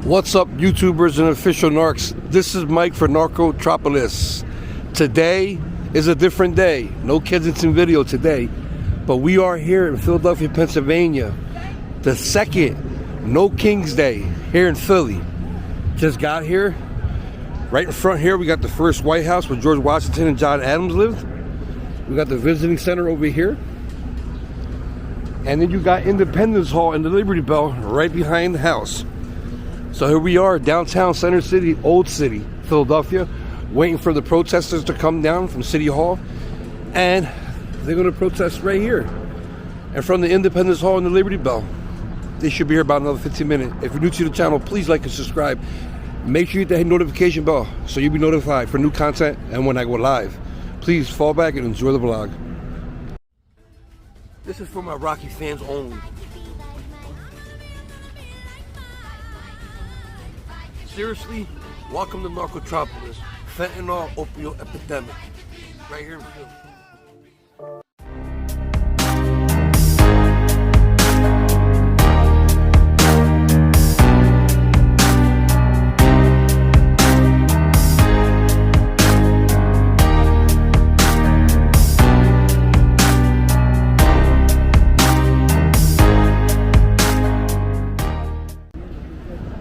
What's up, YouTubers and official narcs? This is Mike for Narcotropolis. Today is a different day. No Kensington video today, but we are here in Philadelphia, Pennsylvania. The second No Kings Day here in Philly. Just got here. Right in front here, we got the first White House where George Washington and John Adams lived. We got the visiting center over here. And then you got Independence Hall and the Liberty Bell right behind the house. So here we are, downtown Center City, Old City, Philadelphia, waiting for the protesters to come down from City Hall. And they're going to protest right here. And from the Independence Hall and the Liberty Bell. They should be here about another 15 minutes. If you're new to the channel, please like and subscribe. Make sure you hit the notification bell so you'll be notified for new content and when I go live. Please fall back and enjoy the vlog. This is for my Rocky fans only. Seriously, welcome to Narcotropolis. Fentanyl opioid epidemic. Right here in Philly.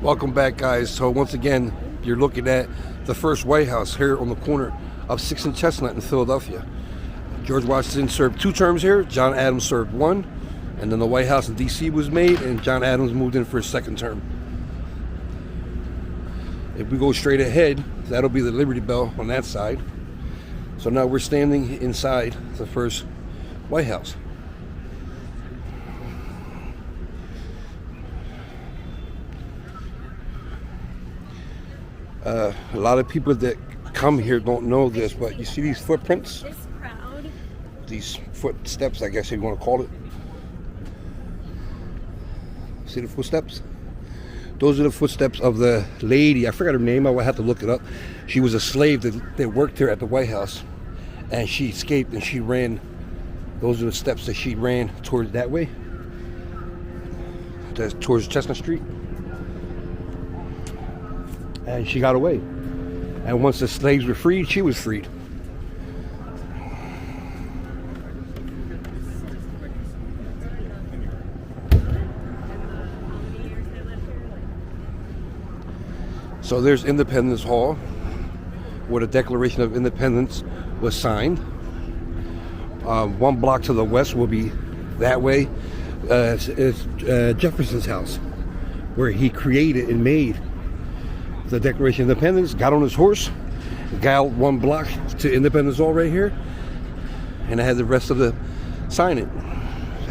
Welcome back, guys. So once again, you're looking at the first White House here on the corner of 6th and Chestnut in Philadelphia. George Washington served 2 terms here. John Adams served 1. And then the White House in D.C. was made, and John Adams moved in for his 2nd term. If we go straight ahead, that'll be the Liberty Bell on that side. So now we're standing inside the first White House. A lot of people that come here don't know this, but you see these footprints? These footsteps, I guess you want to call it. See the footsteps? Those are the footsteps of the lady. I forgot her name. I would have to look it up. She was a slave that worked here at the White House. And she escaped and she ran. Those are the steps that she ran towards that way. Towards Chestnut Street. And she got away. And once the slaves were freed, she was freed. So there's Independence Hall, where the Declaration of Independence was signed. 1 block to the west will be that way. It's Jefferson's house, where he created and made the Declaration of Independence. Got on his horse, got 1 block to Independence Hall right here, and I had the rest of the sign it.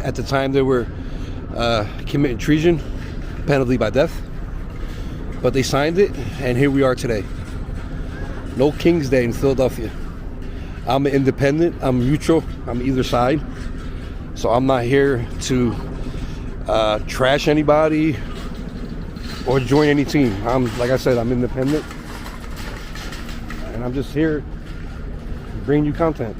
At the time they were committing treason, penalty by death, but they signed it, and here we are today. No King's Day in Philadelphia. I'm an independent, I'm neutral, I'm either side, so I'm not here to trash anybody or join any team. Like I said, I'm independent, and I'm just here to bring you content.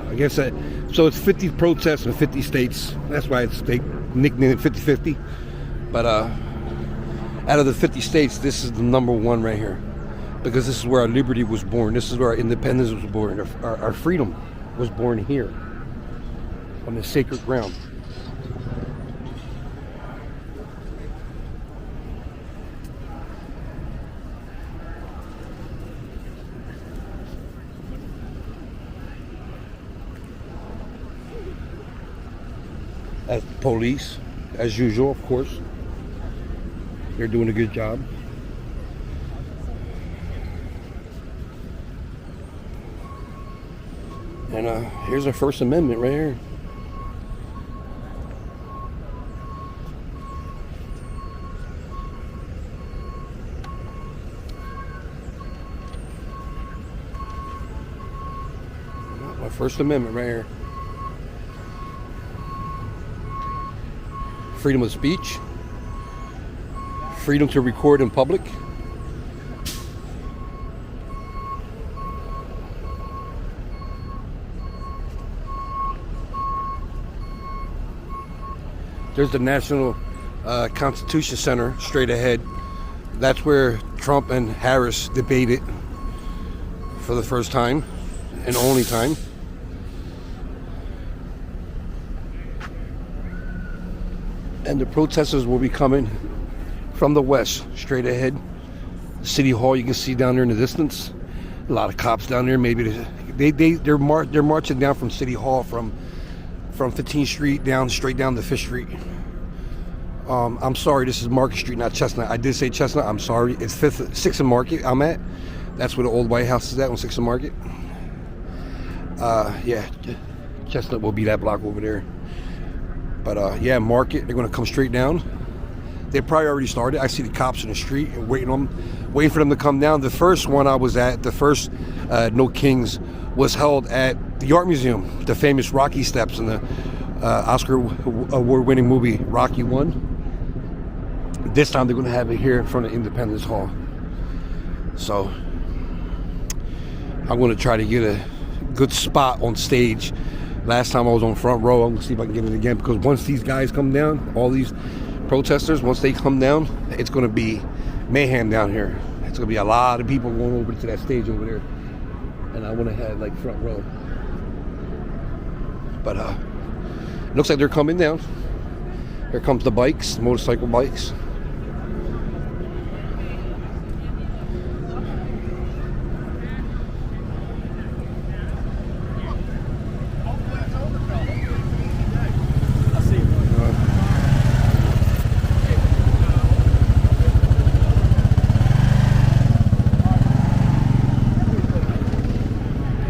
I guess that, so it's 50 protests in 50 states. That's why they nicknamed it 50-50. But out of the 50 states, this is the #1 right here. Because this is where our liberty was born. This is where our independence was born. Our freedom was born here, on this sacred ground. As police, as usual, of course, they're doing a good job. And here's our First Amendment right here. My First Amendment right here. Freedom of speech. Freedom to record in public. There's the National Constitution Center straight ahead. That's where Trump and Harris debated for the first time and only time. And the protesters will be coming from the west, straight ahead. City Hall, you can see down there in the distance. A lot of cops down there. Maybe they're marching down from City Hall from 15th Street straight down to 5th Street. I'm sorry, this is Market Street, not Chestnut. I did say Chestnut. I'm sorry. It's 6th and Market. I'm at. That's where the old White House is at on 6th and Market. Yeah, Chestnut will be that block over there. But yeah, Market. They're going to come straight down. They probably already started. I see the cops in the street and waiting for them to come down. The first one I was at, the first No Kings, was held at the Art Museum, the famous Rocky steps in the Oscar award-winning movie Rocky 1. This time they're going to have it here in front of Independence Hall. So I'm going to try to get a good spot on stage. Last time I was on front row. I'm going to see if I can get it again, because once these guys come down, all these protesters, once they come down, it's going to be mayhem down here. It's going to be a lot of people going over to that stage over there, and I want to have like front row. But it looks like they're coming down. Here comes the bikes, motorcycle bikes.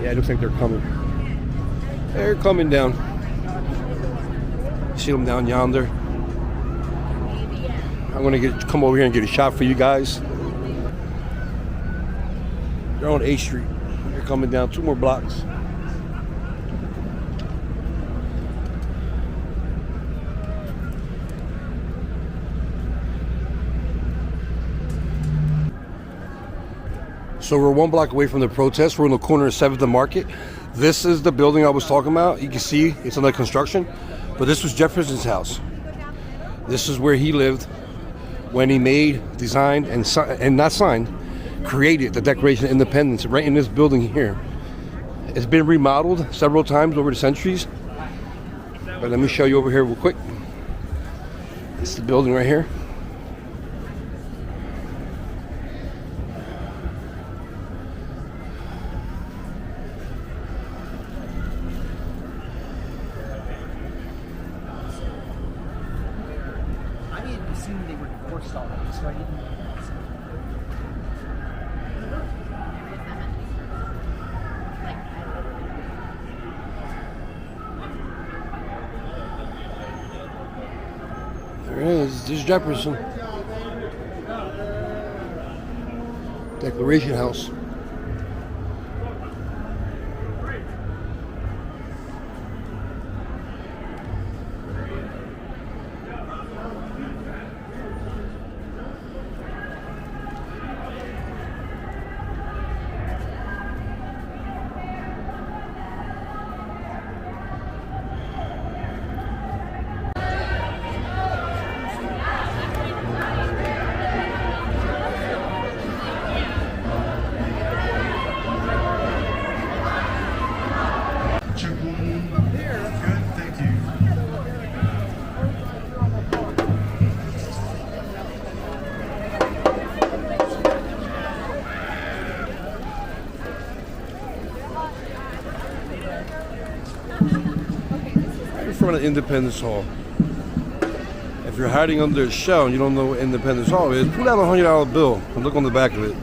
It looks like they're coming. They're coming down. See them down yonder. I'm gonna come over here and get a shot for you guys. They're on 8th Street. They're coming down 2 more blocks. So we're 1 block away from the protest. We're in the corner of 7th and Market. This is the building I was talking about. You can see it's under construction, but this was Jefferson's house. This is where he lived when he made, designed, and not signed, created the Declaration of Independence right in this building here. It's been remodeled several times over the centuries, but let me show you over here real quick. It's the building right here. They were divorced already, so I didn't know. There it is. This is Jefferson. Declaration House. In front of Independence Hall. If you're hiding under a shell and you don't know what Independence Hall is, pull out a $100 bill and look on the back of it.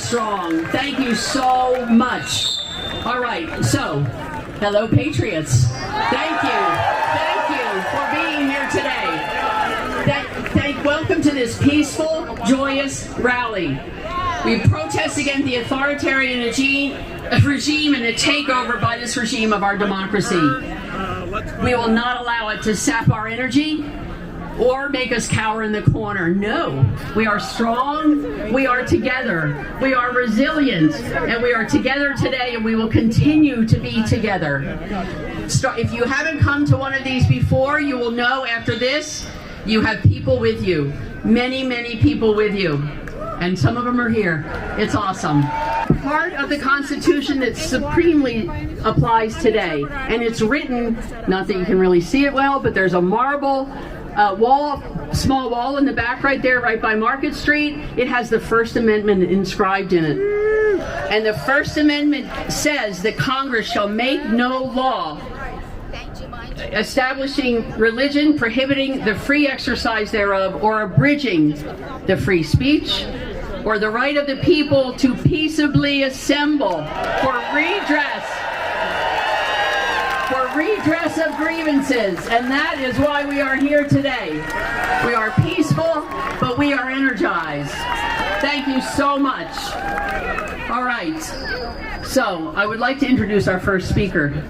strong. Thank you so much. All right, so, hello, Patriots. Thank you. Thank you for being here today. Welcome to this peaceful, joyous rally. We protest against the authoritarian regime and the takeover by this regime of our democracy. We will not allow it to sap our energy or make us cower in the corner. No, we are strong, we are together, we are resilient, and we are together today, and we will continue to be together. If you haven't come to one of these before, you will know after this, you have people with you, many, many people with you, and some of them are here. It's awesome. Part of the Constitution that supremely applies today, and it's written, not that you can really see it well, but there's a marble small wall in the back right there, right by Market Street. It has the First Amendment inscribed in it. And the First Amendment says that Congress shall make no law establishing religion, prohibiting the free exercise thereof, or abridging the free speech, or the right of the people to peaceably assemble for redress of grievances. And that is why we are here today. We are peaceful, but we are energized. Thank you so much. All right, so I would like to introduce our first speaker.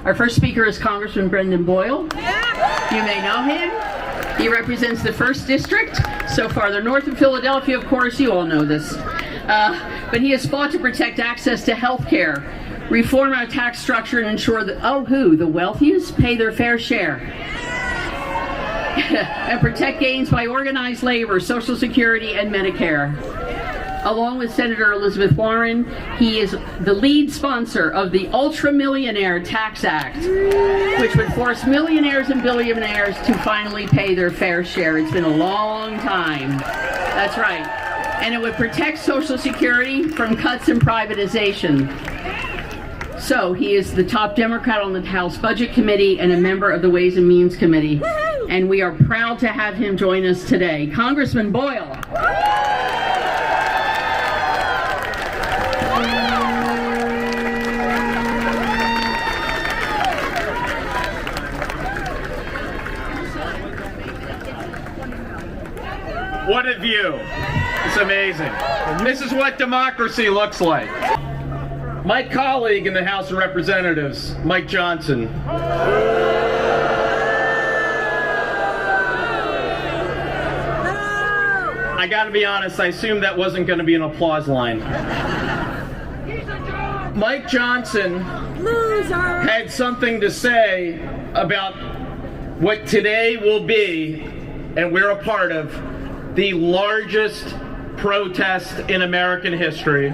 Our first speaker is Congressman Brendan Boyle. You may know him. He represents the 1st District, so farther north of Philadelphia, of course, you all know this. But he has fought to protect access to health care, reform our tax structure, and ensure that, the wealthiest pay their fair share. And protect gains by organized labor, Social Security, and Medicare. Along with Senator Elizabeth Warren, he is the lead sponsor of the Ultra-Millionaire Tax Act, which would force millionaires and billionaires to finally pay their fair share. It's been a long time. That's right. And it would protect Social Security from cuts and privatization. So he is the top Democrat on the House Budget Committee and a member of the Ways and Means Committee. And we are proud to have him join us today. Congressman Boyle. What a view. It's amazing. This is what democracy looks like. My colleague in the House of Representatives, Mike Johnson. I gotta be honest, I assumed that wasn't gonna be an applause line. Mike Johnson had something to say about what today will be, and we're a part of, the largest protest in American history.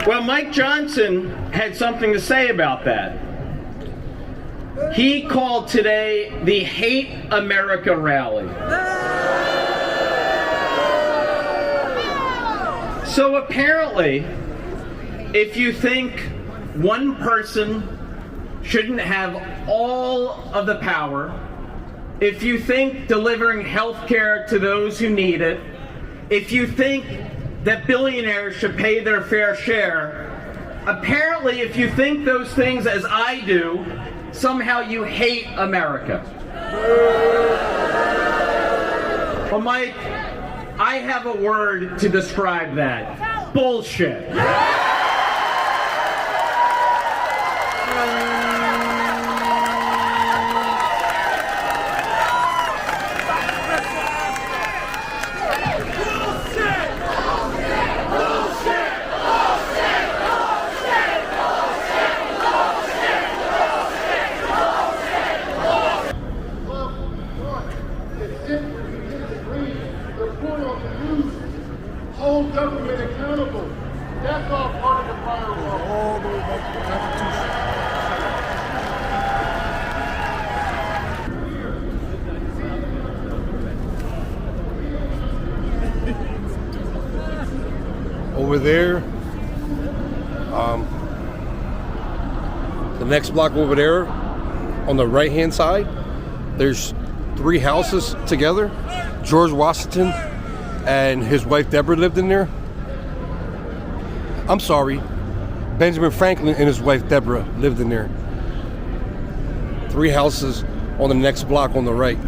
Well, Mike Johnson had something to say about that. He called today the Hate America rally. So apparently, if you think one person shouldn't have all of the power, if you think delivering health care to those who need it, if you think that billionaires should pay their fair share, apparently if you think those things as I do, somehow you hate America. Well, Mike, I have a word to describe that. Bullshit. Hold government accountable. That's all part of the firewall. All the way back to the Over there, The next block over there, on the right-hand side, there's 3 houses together. George Washington and his wife Deborah lived in there. I'm sorry, Benjamin Franklin and his wife Deborah lived in there. 3 houses on the next block on the right.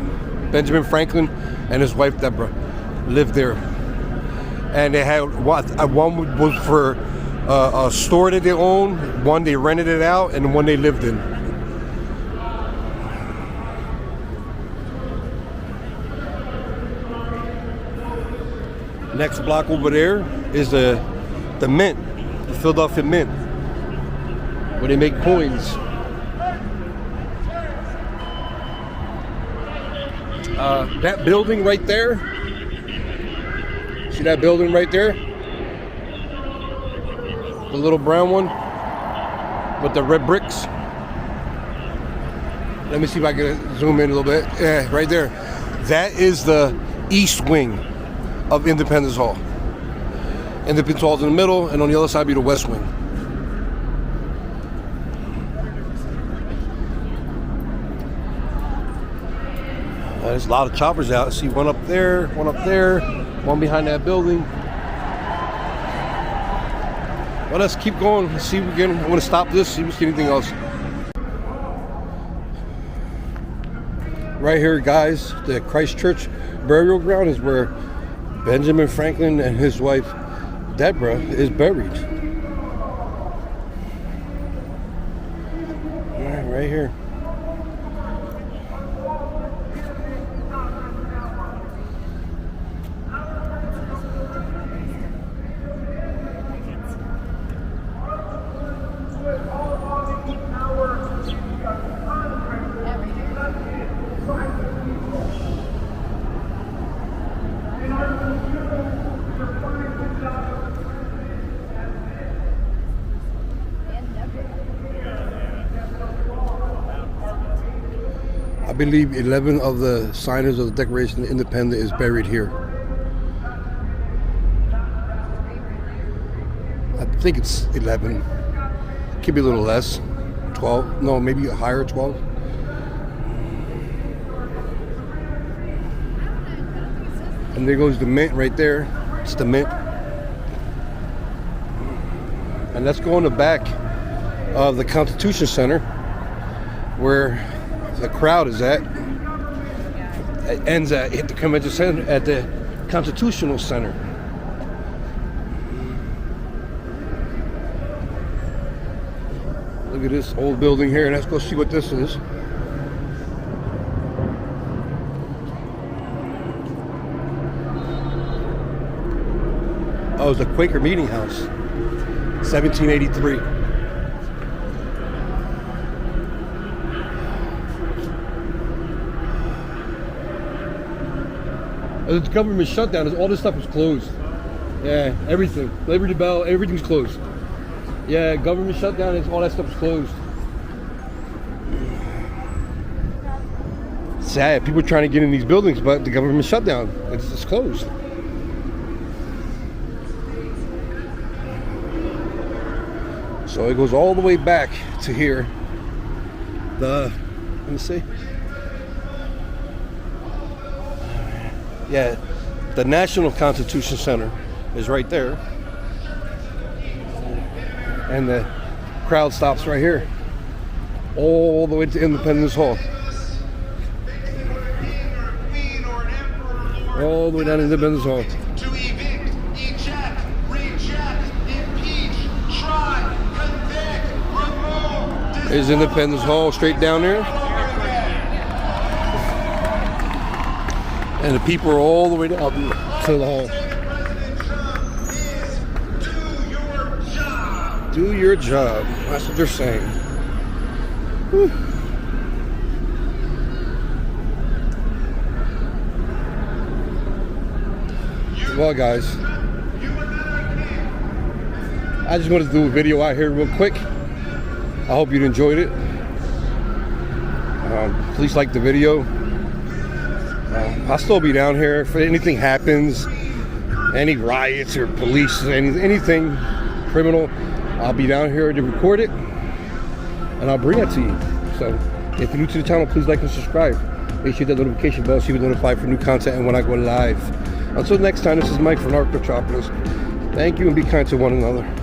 Benjamin Franklin and his wife Deborah lived there. And they had one was for a store that they owned, one they rented it out, and one they lived in. Next block over there is the Mint, the Philadelphia Mint, where they make coins. That building right there, see that building right there? The little brown one with the red bricks. Let me see if I can zoom in a little bit. Yeah, right there. That is the east wing of Independence Hall. Independence Hall's in the middle, and on the other side be the west wing. There's a lot of choppers out. I see one up there, one behind that building. Well, let's keep going. Let's see if we can. I want to stop this, see if we see anything else. Right here, guys, the Christ Church burial ground is where Benjamin Franklin and his wife Deborah is buried. All right, right here. I believe 11 of the signers of the Declaration of Independence is buried here. I think it's 11. Could be a little less. 12. No, maybe higher, 12. And there goes the Mint right there. It's the Mint. And let's go in the back of the Constitution Center, where the crowd is at. It ends at the convention center at the Constitutional Center. Look at this old building here. Let's go see what this is. Oh, it's a Quaker Meeting House, 1783. The government shutdown. All this stuff was closed. Yeah, everything. Liberty Bell, everything's closed. Yeah, government shutdown. All that stuff is closed. Sad. People are trying to get in these buildings, but the government shutdown. It's closed. So it goes all the way back to here. Let me see. Yeah, the National Constitution Center is right there. And the crowd stops right here. All the way to Independence Hall. All the way down to Independence Hall. To evict, eject, reject, impeach, try, convict, remove. There's Independence Hall straight down there. And the people are all the way down to the hall. Do your job. That's what they're saying. Whew. Well, guys, I just wanted to do a video out here real quick. I hope you enjoyed it. Please like the video. I'll still be down here if anything happens, any riots or police, anything criminal. I'll be down here to record it. and I'll bring that to you. So if you're new to the channel, please like and subscribe. Make sure you hit that notification bell so you get notified for new content and when I go live. Until next time, this is Mike from Narcotropolis. Thank you and be kind to one another.